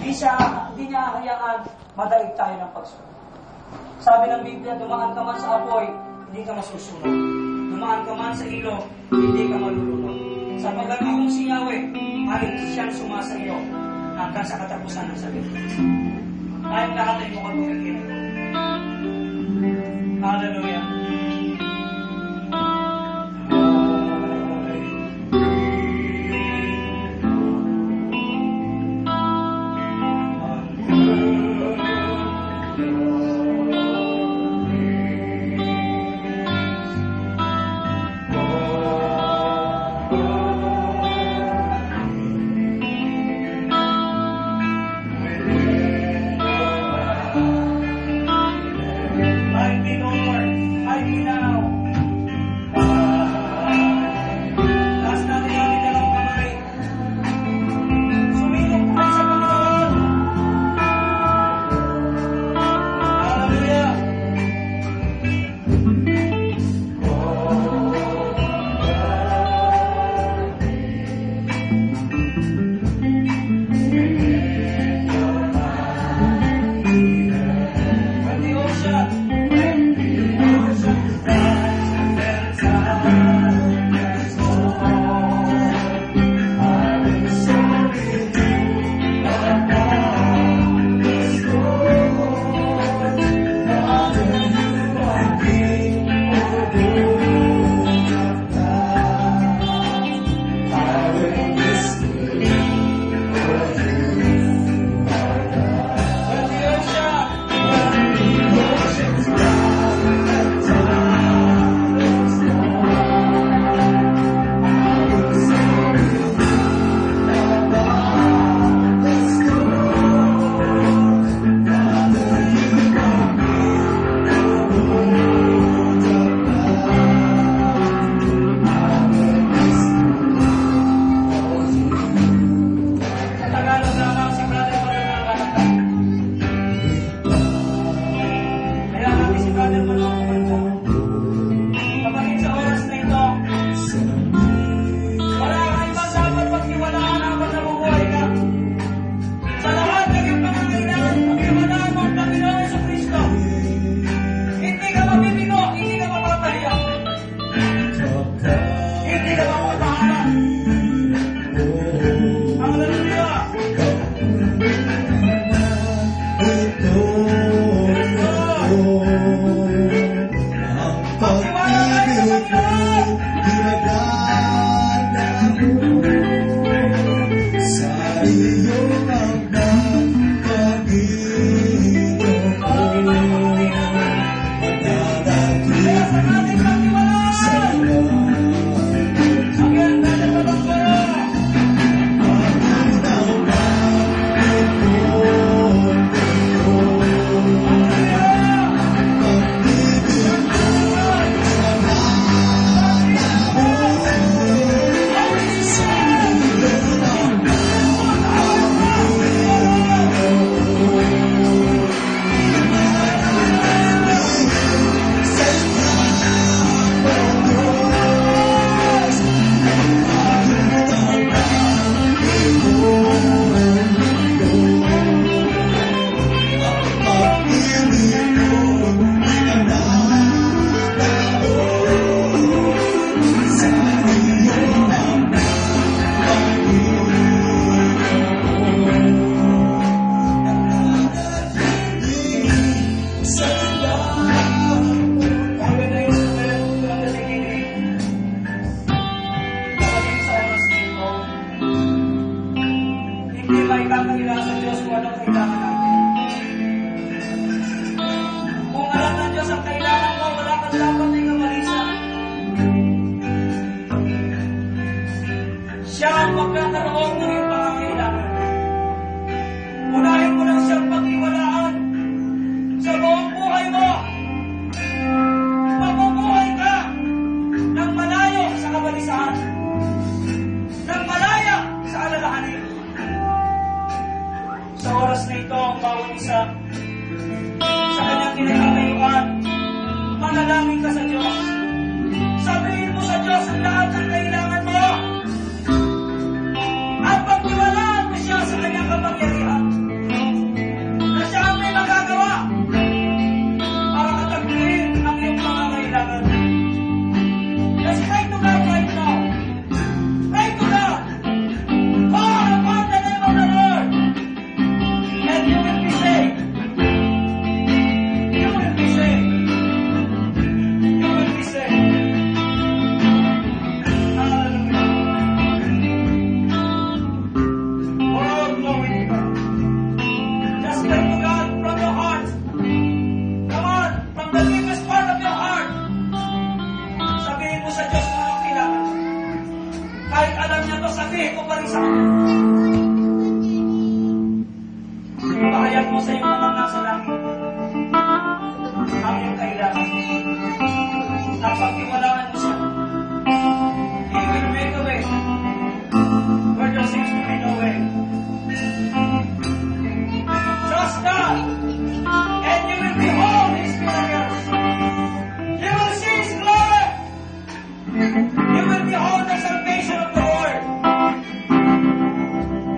Di niya hayaan madaig tayo ng pagsunod. Sabi ng Biblia, dumaan ka man sa apoy, hindi ka masusunod. Dumaan ka man sa ilog, hindi ka malulunod. Sapagkat akong si Yahweh, ay siyang sumasa iyo hanggang sa katapusan ng salita. Tayong lahat ay mukhang tumikinig. Hallelujah. manalangin ka sa Diyos. Sabihin mo sa Diyos ang lahat ng kailangan mo. At pagtiwalaan mo siya sa kanyang kapangyarihan. mo sa iyong anak na sa langit ang iyong kailangan. At pagtiwalaan mo siya, He will make a way where there seems to be no way. Trust God, and you will behold His miracles. You will see His glory. You will behold the salvation of the Lord.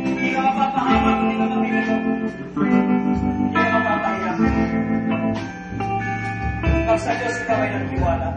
Hindi ka mapapahamak, hindi ka mamilito. Hindi ka mapapahiyak. Pag sa Diyos ikaw ay nagtiwala.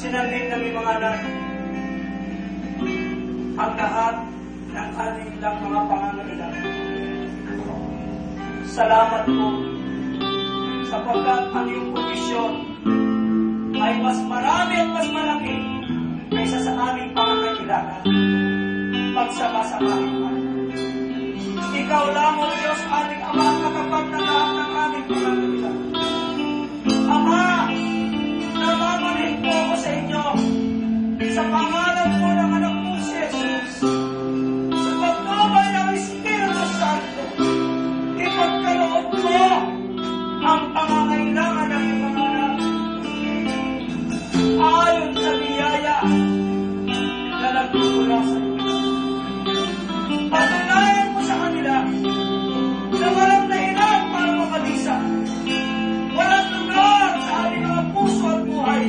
Sinabing ng mga anak ang lahat ng kanilang mga pangangailangan. Salamat po sapagkat ang iyong provisyon ay mas marami at mas malaki kaysa sa aming pangangailangan. Pagsama-samahin man. Ikaw lang, O Diyos, aming Ama, ang katapat na lahat ng aming pangangailangan. Ama, namamanhin po ako sa inyo sa pangalan po ng anak mo si Jesus. Sa pagtubay ng Espiritu Santo, ipagkaloob mo ang pangangailangan ng iyong mga anak ayon sa biyaya na nagmumula sa iyo. Patunayan mo sa kanila na walang dahilan para makalisa. Walang lugar sa aming mga puso at buhay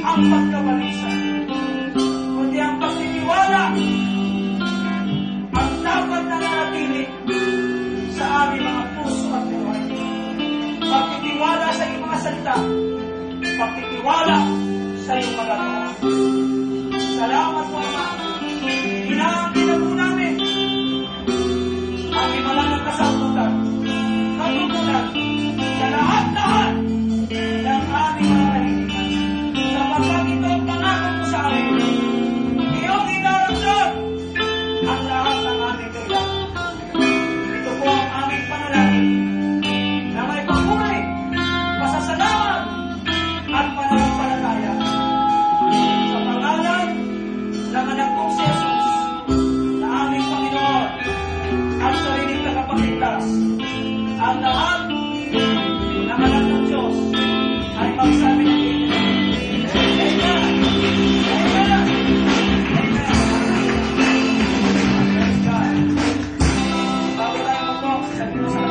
ang pagkabalisa. Kundi ang pagtitiwala ang dapat na nanatili sa aming mga puso at buhay. Pagtitiwala sa iyong mga salita. Pagtitiwala sa iyong magagawa. Salamat po, Ama. Inaangkin na po namin ang imalang kasagutan, katutunan sa lahat-lahat ng aming mga kahilingan. Sapagkat ito ang pangako mo sa amin. Iyong inaramdam ang lahat ng aming kailangan. Ito po ang aming panalangin na may pagpuri, pasasalamat at pananampalataya. Sa pangalan ng anak kong si Jesus na aming Panginoon at sariling tagapagligtas, ang lahat ng anak ng Diyos ay magsabi ng Amen. Amen. Amen. Praise God. Bago tayo mag-talk, sabi mo sa